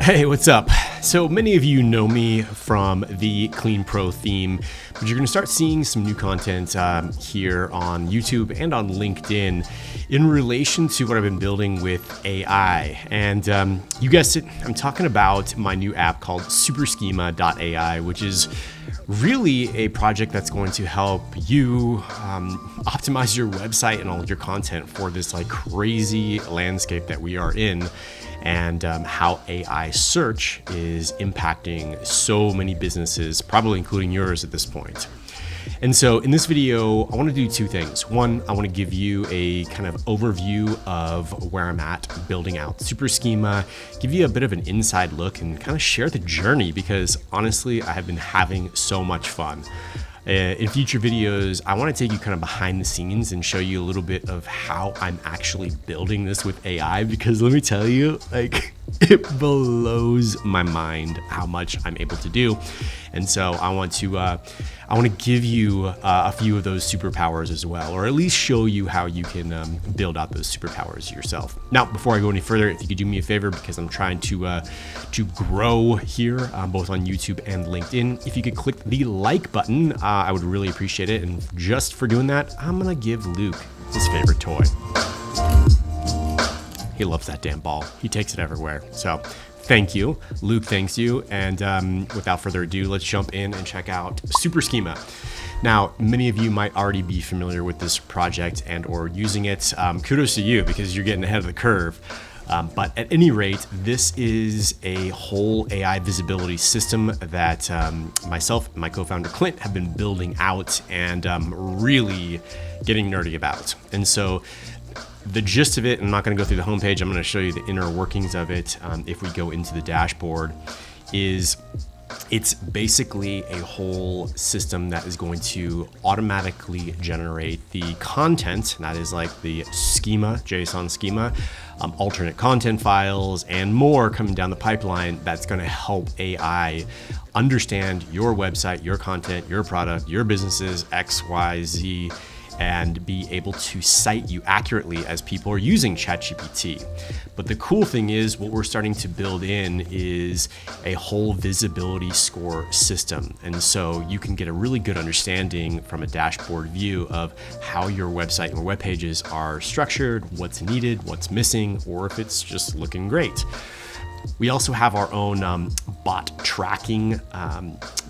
Hey, what's up? So many of you know me from the Clean Pro theme, but you're going to start seeing some new content here on YouTube and on LinkedIn in relation to what I've been building with AI. And you guessed it, I'm talking about my new app called SuperSchema.ai, which is really a project that's going to help you optimize your website and all of your content for this like crazy landscape that we are in, and how AI search is impacting so many businesses, probably including yours at this point. And so in this video, I want to do two things. One, I want to give you a kind of overview of where I'm at building out Super Schema, give you a bit of an inside look and kind of share the journey, because honestly, I have been having so much fun. In future videos, I want to take you kind of behind the scenes and show you a little bit of how I'm actually building this with AI, because let me tell you, like, it blows my mind how much I'm able to do. And so I want to give you a few of those superpowers as well, or at least show you how you can build out those superpowers yourself. Now, before I go any further, if you could do me a favor, because I'm trying to grow here, both on YouTube and LinkedIn, if you could click the like button, I would really appreciate it. And just for doing that, I'm gonna give Luke his favorite toy. He loves that damn ball. He takes it everywhere. So thank you. Luke thanks you. And without further ado, let's jump in and check out Super Schema. Now, many of you might already be familiar with this project and or using it. Kudos to you, because you're getting ahead of the curve. But at any rate, this is a whole AI visibility system that myself and my co-founder Clint have been building out and really getting nerdy about. And so the gist of it, I'm not going to go through the homepage, I'm going to show you the inner workings of it. If we go into the dashboard, it's basically a whole system that is going to automatically generate the content, and that is like the schema, JSON schema, alternate content files, and more coming down the pipeline that's going to help AI understand your website, your content, your product, your businesses, X, Y, Z, and be able to cite you accurately as people are using ChatGPT. But the cool thing is, what we're starting to build in is a whole visibility score system. And so you can get a really good understanding from a dashboard view of how your website and web pages are structured, what's needed, what's missing, or if it's just looking great. We also have our own bot tracking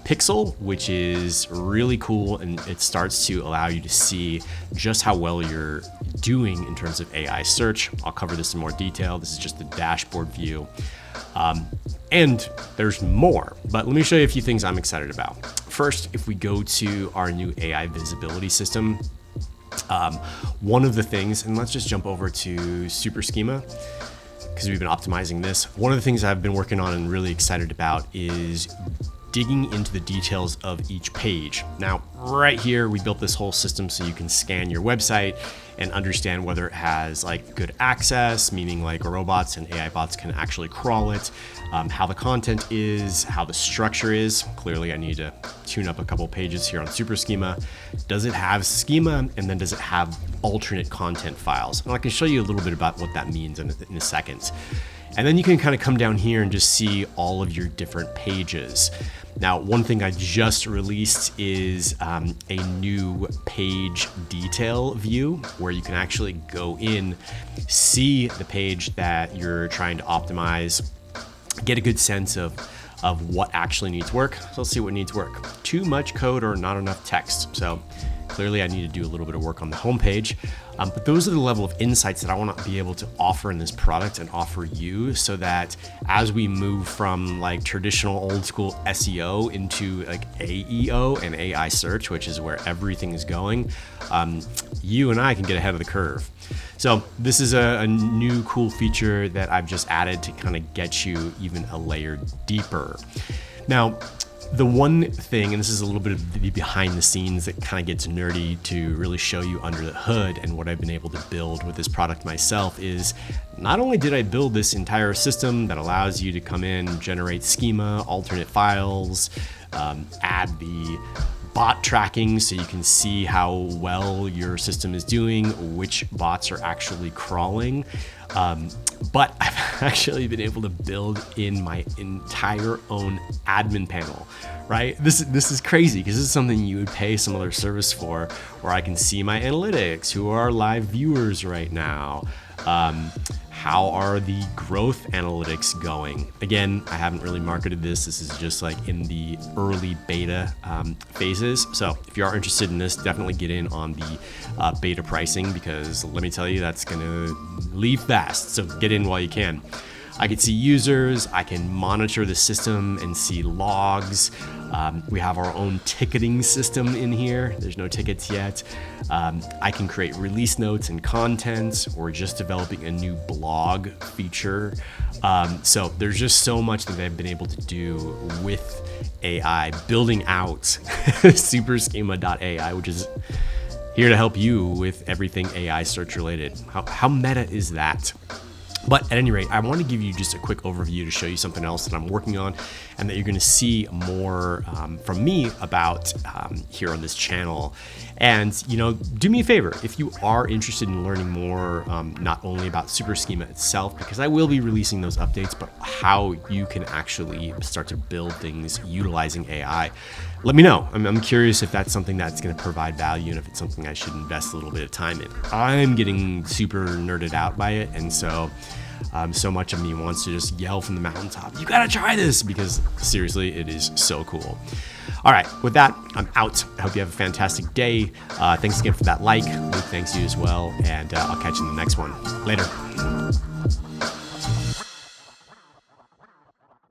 pixel, which is really cool, and it starts to allow you to see just how well you're doing in terms of AI search. I'll cover this in more detail. This is just the dashboard view. And there's more, but let me show you a few things I'm excited about. First, if we go to our new AI visibility system, one of the things, and let's just jump over to Super Schema, because we've been optimizing this. One of the things I've been working on and really excited about is digging into the details of each page. Now, right here, we built this whole system so you can scan your website and understand whether it has like good access, meaning like robots and AI bots can actually crawl it, how the content is, how the structure is. Clearly, I need to tune up a couple pages here on Super Schema. Does it have schema? And then does it have alternate content files? And I can show you a little bit about what that means in a second. And then you can kind of come down here and just see all of your different pages. Now, one thing I just released is a new page detail view, where you can actually go in, see the page that you're trying to optimize, get a good sense of what actually needs work. So let's see what needs work. Too much code or not enough text. So clearly I need to do a little bit of work on the homepage. But those are the level of insights that I want to be able to offer in this product and offer you, so that as we move from like traditional old school SEO into like AEO and AI search, which is where everything is going, you and I can get ahead of the curve. So this is a new cool feature that I've just added to kind of get you even a layer deeper. Now, the one thing, and this is a little bit of the behind the scenes that kind of gets nerdy to really show you under the hood and what I've been able to build with this product myself, is not only did I build this entire system that allows you to come in, generate schema, alternate files, add the bot tracking, so you can see how well your system is doing, which bots are actually crawling. But I've actually been able to build in my entire own admin panel, right? This is crazy because this is something you would pay some other service for, where I can see my analytics, who are live viewers right now, how are the growth analytics going? Again, I haven't really marketed this. This is just like in the early beta phases. So if you are interested in this, definitely get in on the beta pricing, because let me tell you, that's gonna leave fast. So get in while you can. I can see users, I can monitor the system and see logs. We have our own ticketing system in here. There's no tickets yet. I can create release notes and content, or just developing a new blog feature. So there's just so much that they've been able to do with AI, building out SuperSchema.ai, which is here to help you with everything AI search related. How meta is that? But at any rate, I want to give you just a quick overview to show you something else that I'm working on, and that you're going to see more from me about here on this channel. And, do me a favor, if you are interested in learning more, not only about SuperSchema itself, because I will be releasing those updates, but how you can actually start to build things utilizing AI. Let me know. I'm curious if that's something that's going to provide value, and if it's something I should invest a little bit of time in. I'm getting super nerded out by it, and so much of me wants to just yell from the mountaintop, you gotta try this, because seriously, it is so cool. All right, with that, I'm out. I hope you have a fantastic day. Thanks again for that like. Luke, thanks you as well, and I'll catch you in the next one. Later.